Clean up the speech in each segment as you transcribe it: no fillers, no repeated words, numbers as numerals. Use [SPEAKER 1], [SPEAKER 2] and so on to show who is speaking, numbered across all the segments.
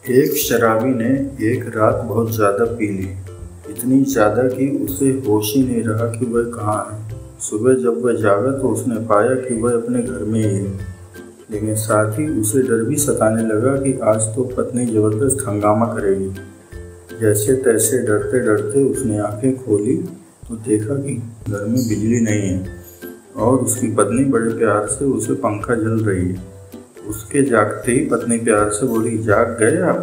[SPEAKER 1] एक शराबी ने एक रात बहुत ज़्यादा पी ली, इतनी ज़्यादा कि उसे होश ही नहीं रहा कि वह कहाँ है। सुबह जब वह जागा तो उसने पाया कि वह अपने घर में ही है, लेकिन साथ ही उसे डर भी सताने लगा कि आज तो पत्नी ज़बरदस्त हंगामा करेगी। जैसे तैसे डरते डरते उसने आंखें खोली तो देखा कि घर में बिजली नहीं है और उसकी पत्नी बड़े प्यार से उसे पंखा झल रही है। उसके जागते ही पत्नी प्यार से बोली, जाग गए आप?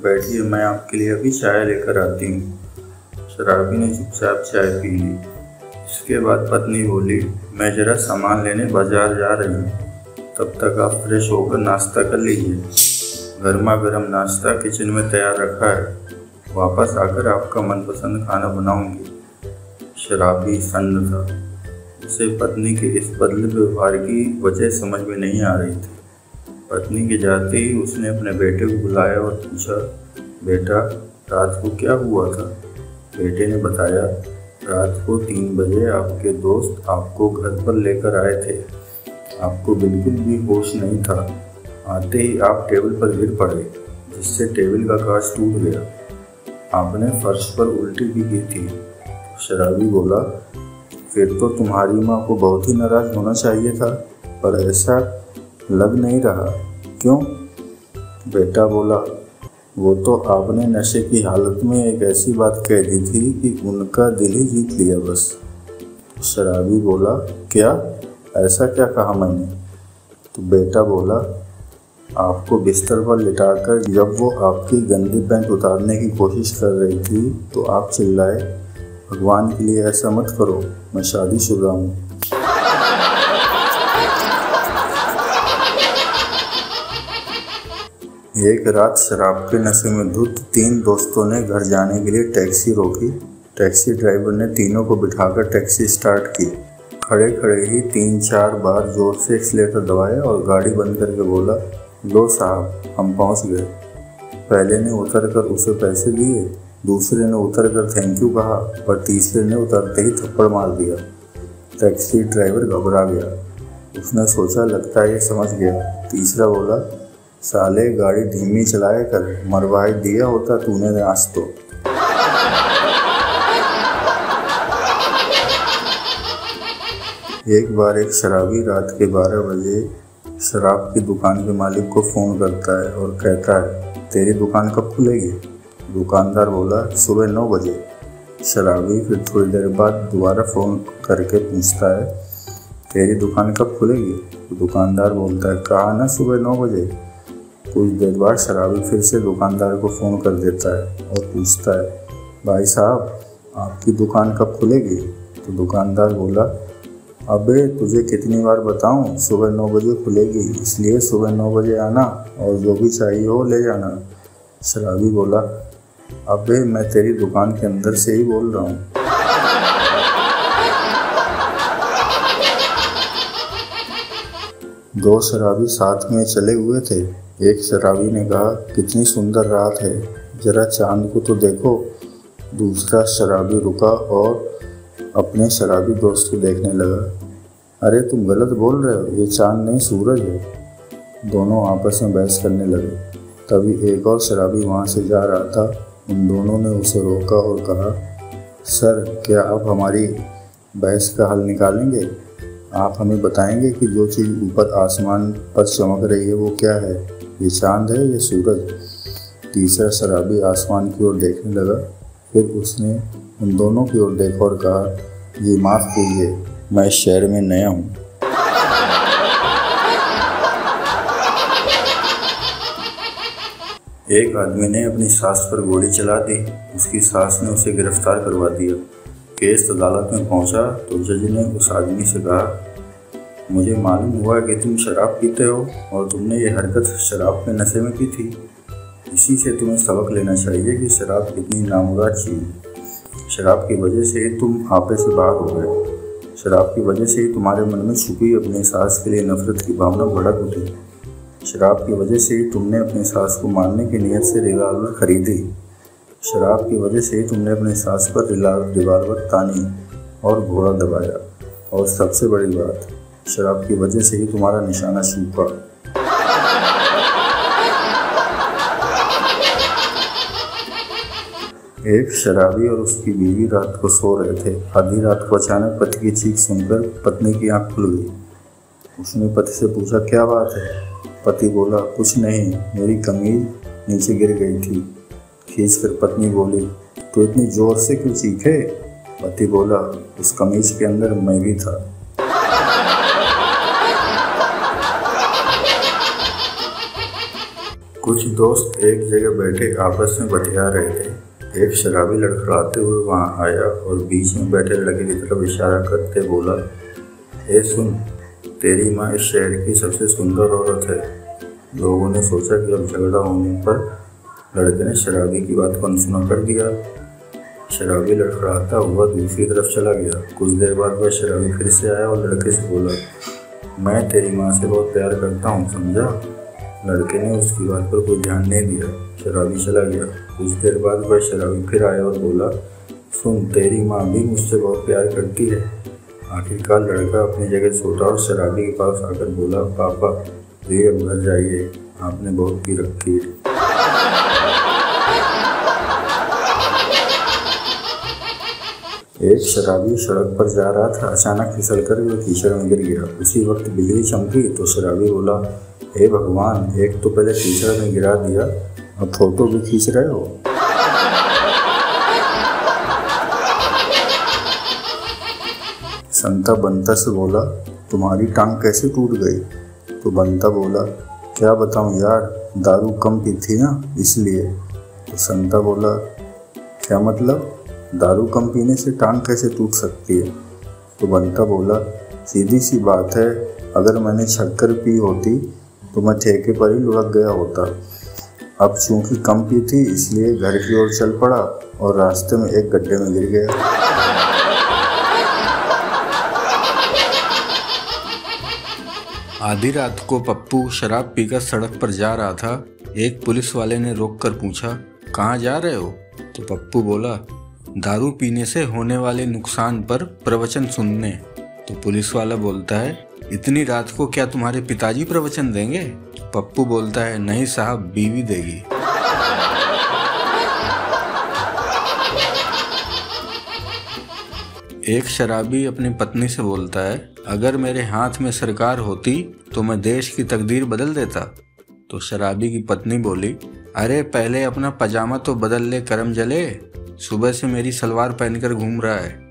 [SPEAKER 1] बैठिए, मैं आपके लिए अभी चाय लेकर आती हूँ। शराबी ने चुपचाप चाय पी ली। इसके बाद पत्नी बोली, मैं ज़रा सामान लेने बाजार जा रही हूँ, तब तक आप फ्रेश होकर नाश्ता कर लीजिए। गर्मा गर्म नाश्ता किचन में तैयार रखा है, वापस आकर आपका मनपसंद खाना बनाऊंगी। शराबी सन्न था। उसे पत्नी के इस बदले व्यवहार की वजह समझ में नहीं आ रही थी। पत्नी के जाते ही उसने अपने बेटे को बुलाया और पूछा, बेटा रात को क्या हुआ था? बेटे ने बताया, रात को 3 बजे आपके दोस्त आपको घर पर लेकर आए थे। आपको बिल्कुल भी होश नहीं था। आते ही आप टेबल पर गिर पड़े, जिससे टेबल का कांच टूट गया। आपने फर्श पर उल्टी भी की थी। शराबी बोला, फिर तो तुम्हारी माँ को बहुत ही नाराज़ होना चाहिए था, पर ऐसा लग नहीं रहा। क्यों? बेटा बोला, वो तो आपने नशे की हालत में एक ऐसी बात कह दी थी कि उनका दिल ही जीत लिया बस। शराबी बोला, क्या? ऐसा क्या कहा मैंने? तो बेटा बोला, आपको बिस्तर पर लिटाकर जब वो आपकी गंदी पैंट उतारने की कोशिश कर रही थी तो आप चिल्लाए, भगवान के लिए ऐसा मत करो, मैं शादीशुदा हूँ। एक रात शराब के नशे में धुत 3 दोस्तों ने घर जाने के लिए टैक्सी रोकी। टैक्सी ड्राइवर ने तीनों को बिठाकर टैक्सी स्टार्ट की। खड़े खड़े ही 3-4 बार जोर से एक्सीलेटर दबाया और गाड़ी बंद करके बोला, लो साहब, हम पहुंच गए। पहले ने उतर कर उसे पैसे दिए, दूसरे ने उतर कर थैंक यू कहा, पर तीसरे ने उतरते ही थप्पड़ मार दिया। टैक्सी ड्राइवर घबरा गया। उसने सोचा, लगता है ये समझ गया। तीसरा बोला, साले गाड़ी धीमी चलाया कर, मरवा ही दिया होता तूने आज तो। एक बार एक शराबी रात के 12 बजे शराब की दुकान के मालिक को फ़ोन करता है और कहता है, तेरी दुकान कब खुलेगी? दुकानदार बोला, सुबह 9 बजे। शराबी फिर थोड़ी देर बाद दोबारा फ़ोन करके पूछता है, तेरी दुकान कब खुलेगी? दुकानदार बोलता है, कहा ना सुबह 9 बजे। कुछ देर बाद शराबी फिर से दुकानदार को फ़ोन कर देता है और पूछता है, भाई साहब आपकी दुकान कब खुलेगी? तो दुकानदार बोला, अबे तुझे कितनी बार बताऊं, सुबह 9 बजे खुलेगी, इसलिए सुबह 9 बजे आना और जो भी चाहिए हो ले जाना। शराबी बोला, अबे मैं तेरी दुकान के अंदर से ही बोल रहा हूँ। दो शराबी साथ में चले हुए थे। एक शराबी ने कहा, कितनी सुंदर रात है, जरा चांद को तो देखो। दूसरा शराबी रुका और अपने शराबी दोस्त को देखने लगा। अरे तुम गलत बोल रहे हो, ये चांद नहीं सूरज है। दोनों आपस में बहस करने लगे। तभी एक और शराबी वहाँ से जा रहा था। उन दोनों ने उसे रोका और कहा, सर क्या आप हमारी बहस का हल निकालेंगे? आप हमें बताएंगे कि जो चीज़ ऊपर आसमान पर चमक रही है वो क्या है, ये चांद है या सूरज? तीसरा शराबी आसमान की ओर देखने लगा। फिर उसने उन दोनों की ओर देखा और कहा, ये माफ़ कीजिए, मैं शहर में नया हूँ। एक आदमी ने अपनी सास पर गोली चला दी। उसकी सास ने उसे गिरफ्तार करवा दिया। केस अदालत में पहुंचा तो जज ने उस आदमी से कहा, मुझे मालूम हुआ कि तुम शराब पीते हो और तुमने ये हरकत शराब के नशे में की थी। इसी से तुम्हें सबक लेना चाहिए कि शराब कितनी नामुराद चीज़ है। शराब की वजह से ही तुम आपे से बाहर हो गए। शराब की वजह से ही तुम्हारे मन में छुपी अपनी सास के लिए नफरत की भावना भड़क उठी। शराब की वजह से ही तुमने अपनी सास को मारने की नीयत से रिवाल्वर खरीदी। शराब की वजह से ही तुमने अपनी सास पर रिवाल्वर तानी और घोड़ा दबाया। और सबसे बड़ी बात, शराब की वजह से ही तुम्हारा निशाना चूका। एक शराबी और उसकी बीवी रात को सो रहे थे। आधी रात को अचानक पति की चीख सुनकर पत्नी की आंख खुल गई। उसने पति से पूछा, क्या बात है? पति बोला, कुछ नहीं, मेरी कमीज नीचे गिर गई थी। खींचकर पत्नी बोली, तो इतनी जोर से क्यों चीखे? पति बोला, उस कमीज के अंदर मैं भी था। कुछ दोस्त एक जगह बैठे आपस में बतिया रहे थे। एक शराबी लड़खड़ाते हुए वहां आया और बीच में बैठे लड़के की तरफ इशारा करते बोला, ए सुन, तेरी माँ इस शहर की सबसे सुंदर औरत है। लोगों ने सोचा कि अब झगड़ा होने पर लड़के ने शराबी की बात को अनसुना कर दिया। शराबी लड़खड़ाता हुआ दूसरी तरफ चला गया। कुछ देर बाद वह शराबी फिर से आया और लड़के से बोला, मैं तेरी माँ से बहुत प्यार करता हूँ, समझा? लड़के ने उसकी बात पर कोई ध्यान नहीं दिया। शराबी चला गया। कुछ देर बाद वह शराबी फिर आया और बोला, सुन, तेरी माँ भी मुझसे बहुत प्यार करती है। आखिरकार लड़का अपनी जगह सोता और शराबी के पास आकर बोला, पापा प्लीज अब घर जाइए, आपने बहुत पी रखी है। एक शराबी सड़क पर जा रहा था। अचानक फिसलकर वह कीचड़ में गिर गया। उसी वक्त बिजली चमकी तो शराबी बोला, हे भगवान, एक तो पहले कीचड़ में गिरा दिया, अब फोटो भी खींच रहे हो। संता बंता से बोला, तुम्हारी टांग कैसे टूट गई? तो बंता बोला, क्या बताऊं यार, दारू कम पी थी ना, इसलिए। तो संता बोला, क्या मतलब? दारू कम पीने से टांग कैसे टूट सकती है? तो बंता बोला, सीधी सी बात है, अगर मैंने शक्कर पी होती तो मैं ठेके पर ही लुढ़क गया होता। अब चूंकि कम पी थी इसलिए घर की ओर चल पड़ा और रास्ते में एक गड्ढे में गिर गया।
[SPEAKER 2] आधी रात को पप्पू शराब पीकर सड़क पर जा रहा था। एक पुलिस वाले ने रोककर पूछा, कहाँ जा रहे हो? तो पप्पू बोला, दारू पीने से होने वाले नुकसान पर प्रवचन सुनने। तो पुलिस वाला बोलता है, इतनी रात को क्या तुम्हारे पिताजी प्रवचन देंगे? तो पप्पू बोलता है, नहीं साहब, बीवी देगी। एक शराबी अपनी पत्नी से बोलता है, अगर मेरे हाथ में सरकार होती तो मैं देश की तकदीर बदल देता। तो शराबी की पत्नी बोली, अरे पहले अपना पजामा तो बदल ले, करम जले, सुबह से मेरी सलवार पहनकर घूम रहा है।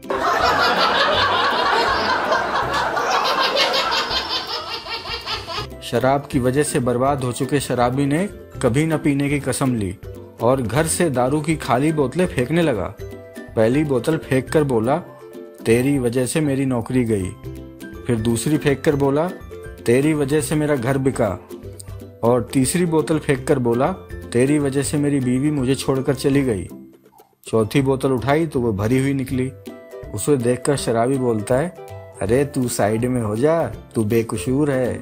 [SPEAKER 2] शराब की वजह से बर्बाद हो चुके शराबी ने कभी न पीने की कसम ली और घर से दारू की खाली बोतलें फेंकने लगा। पहली बोतल फेंक कर बोला, तेरी वजह से मेरी नौकरी गई। फिर दूसरी फेंक कर बोला, तेरी वजह से मेरा घर बिका। और तीसरी बोतल फेंक कर बोला, तेरी वजह से मेरी बीवी मुझे छोड़कर चली गई। चौथी बोतल उठाई तो वो भरी हुई निकली। उसे देखकर शराबी बोलता है, अरे तू साइड में हो जा, तू बेकसूर है।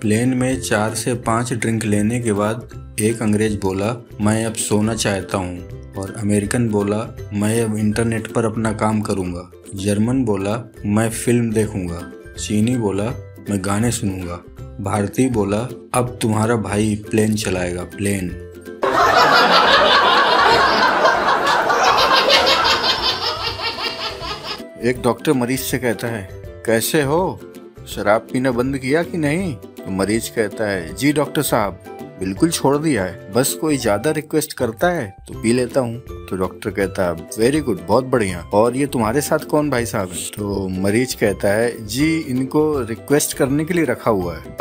[SPEAKER 2] प्लेन में 4 से 5 ड्रिंक लेने के बाद एक अंग्रेज बोला, मैं अब सोना चाहता हूँ। और अमेरिकन बोला, मैं अब इंटरनेट पर अपना काम करूँगा। जर्मन बोला, मैं फिल्म देखूँगा। चीनी बोला, मैं गाने सुनूंगा। भारतीय बोला, अब तुम्हारा भाई प्लेन चलाएगा, प्लेन। एक डॉक्टर मरीज से कहता है, कैसे हो, शराब पीना बंद किया कि नहीं? तो मरीज कहता है, जी डॉक्टर साहब, बिल्कुल छोड़ दिया है, बस कोई ज्यादा रिक्वेस्ट करता है तो पी लेता हूँ। तो डॉक्टर कहता है, वेरी गुड, बहुत बढ़िया, और ये तुम्हारे साथ कौन भाई साहब है? तो मरीज कहता है, जी इनको रिक्वेस्ट करने के लिए रखा हुआ है।